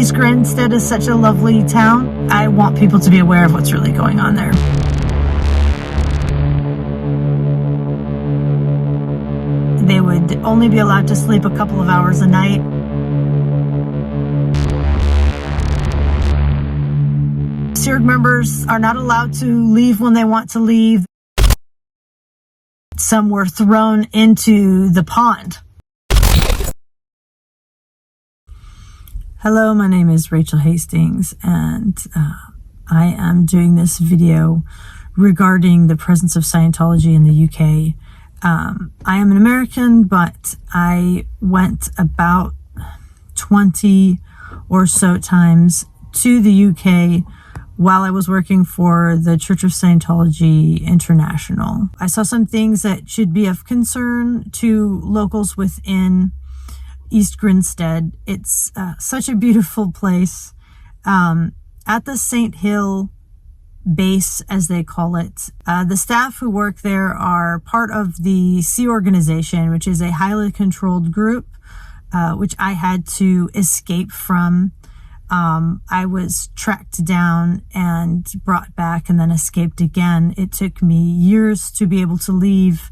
East Grinstead is such a lovely town. I want people to be aware of what's really going on there. They would only be allowed to sleep a couple of hours a night. Seared members are not allowed to leave when they want to leave. Some were thrown into the pond. Hello, my name is Rachael Hastings, and I am doing this video regarding the presence of Scientology in the UK. I am an American, but I went about 20 or so times to the UK while I was working for the Church of Scientology International. I saw some things that should be of concern to locals within East Grinstead. It's such a beautiful place. At the St. Hill base, as they call it, the staff who work there are part of the Sea Organization, which is a highly controlled group, which I had to escape from. I was tracked down and brought back and then escaped again. It took me years to be able to leave.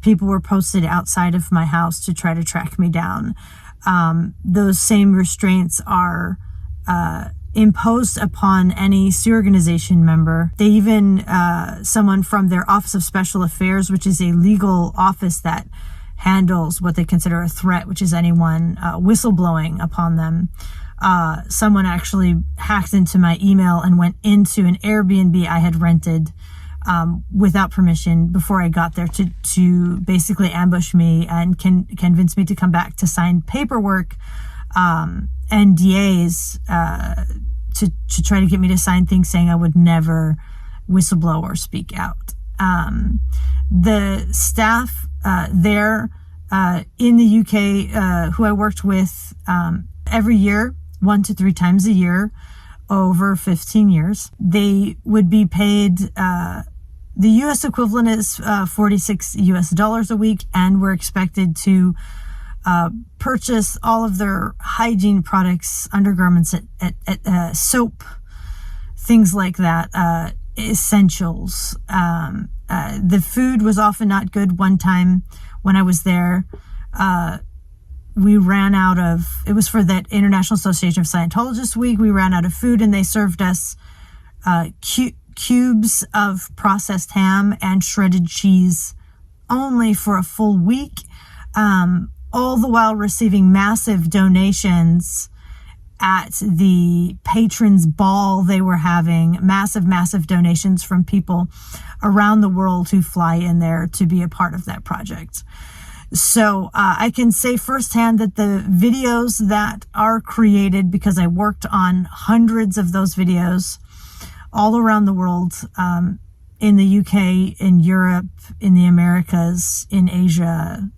People were posted outside of my house to try to track me down. Those same restraints are imposed upon any Sea Organization member. They even, someone from their Office of Special Affairs, which is a legal office that handles what they consider a threat, which is anyone whistleblowing upon them. Someone actually hacked into my email and went into an Airbnb I had rented without permission before I got there to basically ambush me and convince me to come back to sign paperwork, NDAs, to try to get me to sign things saying I would never whistleblow or speak out. The staff there in the UK who I worked with every year, 1 to 3 times a year, over 15 years, they would be paid, the US equivalent is $46 US a week, and we're expected to purchase all of their hygiene products, undergarments, at soap, things like that, essentials. The food was often not good. One time when I was there, we ran out of, it was for that International Association of Scientologists week, we ran out of food, and they served us cubes of processed ham and shredded cheese only for a full week, all the while receiving massive donations at the patrons' ball they were having, massive donations from people around the world who fly in there to be a part of that project. So I can say firsthand that the videos that are created, because I worked on hundreds of those videos all around the world, in the UK, in Europe, in the Americas, in Asia,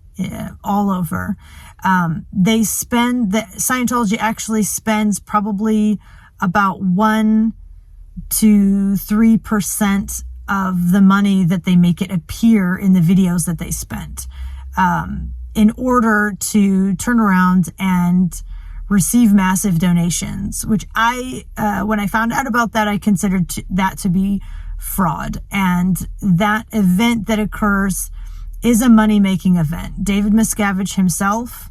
all over. Scientology actually spends probably about 1 to 3% of the money that they make it appear in the videos that they spent, in order to turn around and receive massive donations, which when I found out about that, I considered that to be fraud. And that event that occurs is a money-making event. David Miscavige himself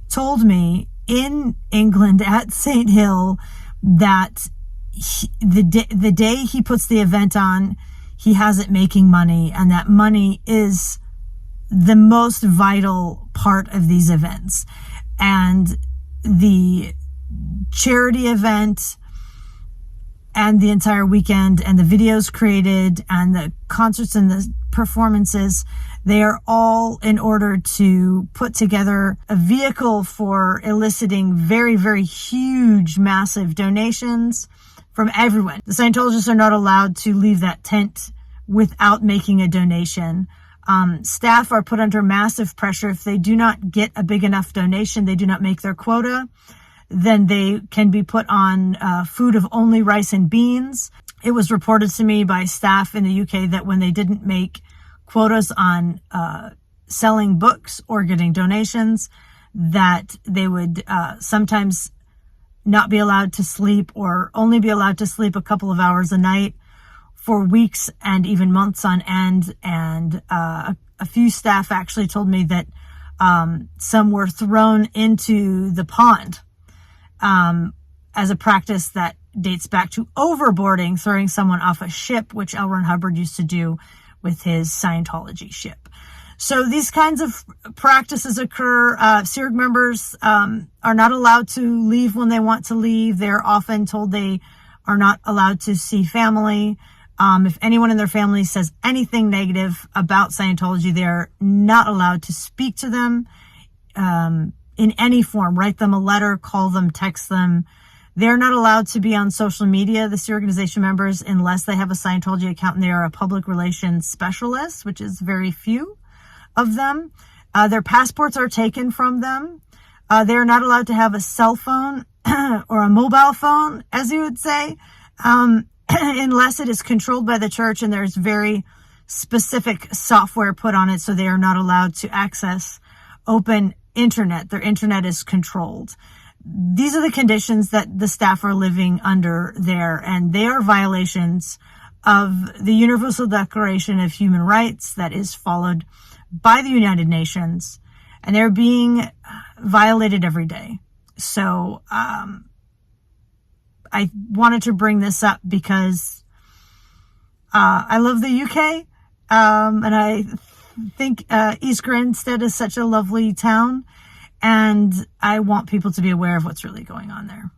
told me in England at St. Hill that the day he puts the event on, he has it making money, and that money is the most vital part of these events. And the charity event and the entire weekend and the videos created and the concerts and the performances, they are all in order to put together a vehicle for eliciting very, very huge, massive donations from everyone. The Scientologists are not allowed to leave that tent without making a donation. Staff are put under massive pressure. If they do not get a big enough donation, they do not make their quota, then they can be put on food of only rice and beans. It was reported to me by staff in the UK that when they didn't make quotas on selling books or getting donations, that they would sometimes not be allowed to sleep, or only be allowed to sleep a couple of hours a night for weeks and even months on end. And a few staff actually told me that some were thrown into the pond as a practice that dates back to overboarding, throwing someone off a ship, which L. Ron Hubbard used to do with his Scientology ship. So these kinds of practices occur. SEERG members are not allowed to leave when they want to leave. They're often told they are not allowed to see family. If anyone in their family says anything negative about Scientology, they're not allowed to speak to them in any form. Write them a letter, call them, text them. They're not allowed to be on social media, the SEER organization members, unless they have a Scientology account and they are a public relations specialist, which is very few of them. Their passports are taken from them. They are not allowed to have a cell phone or a mobile phone, as you would say, unless it is controlled by the church and there's very specific software put on it, so they are not allowed to access open internet. Their internet is controlled. These are the conditions that the staff are living under there, and they are violations of the Universal Declaration of Human Rights that is followed by the United Nations, and they're being violated every day. So I wanted to bring this up because I love the UK, and I think East Grinstead is such a lovely town, and I want people to be aware of what's really going on there.